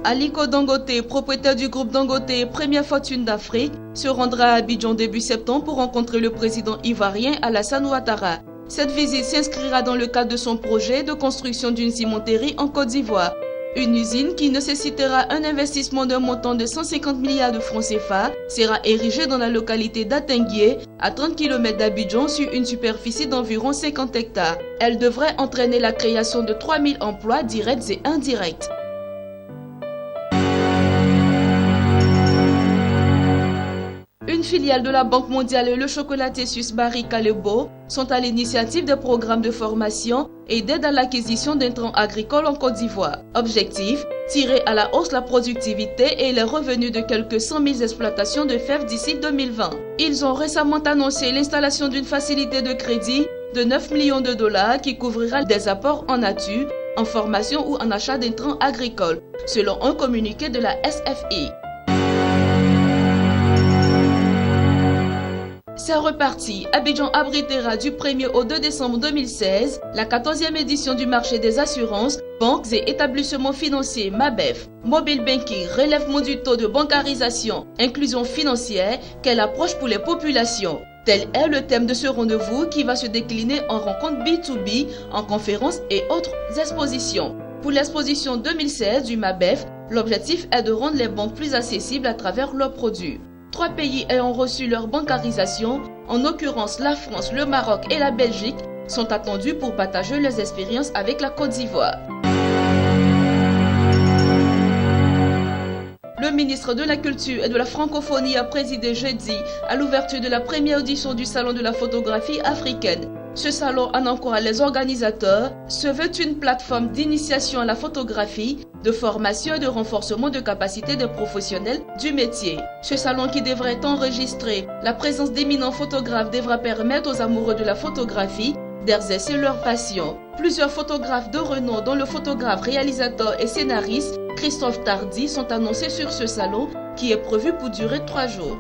Aliko Dangote, propriétaire du groupe Dangote, première fortune d'Afrique, se rendra à Abidjan début septembre pour rencontrer le président ivoirien Alassane Ouattara. Cette visite s'inscrira dans le cadre de son projet de construction d'une cimenterie en Côte d'Ivoire. Une usine qui nécessitera un investissement d'un montant de 150 milliards de francs CFA sera érigée dans la localité d'Atenguié, à 30 km d'Abidjan sur une superficie d'environ 50 hectares. Elle devrait entraîner la création de 3000 emplois directs et indirects. Une filiale de la Banque mondiale et le chocolatier suisse Barry Callebaut sont à l'initiative des programmes de formation et d'aide à l'acquisition d'intrants agricoles en Côte d'Ivoire. Objectif, tirer à la hausse la productivité et les revenus de quelques 100 000 exploitations de fèves d'ici 2020. Ils ont récemment annoncé l'installation d'une facilité de crédit de 9 millions de dollars qui couvrira des apports en nature, en formation ou en achat d'intrants agricoles, selon un communiqué de la SFI. C'est reparti. Abidjan abritera du 1er au 2 décembre 2016 la 14e édition du marché des assurances, banques et établissements financiers MABEF. Mobile Banking, relèvement du taux de bancarisation, inclusion financière, quelle approche pour les populations. Tel est le thème de ce rendez-vous qui va se décliner en rencontres B2B, en conférences et autres expositions. Pour l'exposition 2016 du MABEF, l'objectif est de rendre les banques plus accessibles à travers leurs produits. 3 pays ayant reçu leur bancarisation, en l'occurrence la France, le Maroc et la Belgique, sont attendus pour partager leurs expériences avec la Côte d'Ivoire. Le ministre de la Culture et de la Francophonie a présidé jeudi à l'ouverture de la première édition du Salon de la photographie africaine. Ce salon, en encourageant les organisateurs, se veut une plateforme d'initiation à la photographie, de formation et de renforcement de capacités des professionnels du métier. Ce salon qui devrait être enregistré, la présence d'éminents photographes devra permettre aux amoureux de la photographie d'exercer leur passion. Plusieurs photographes de renom, dont le photographe, réalisateur et scénariste Christophe Tardy, sont annoncés sur ce salon qui est prévu pour durer 3 jours.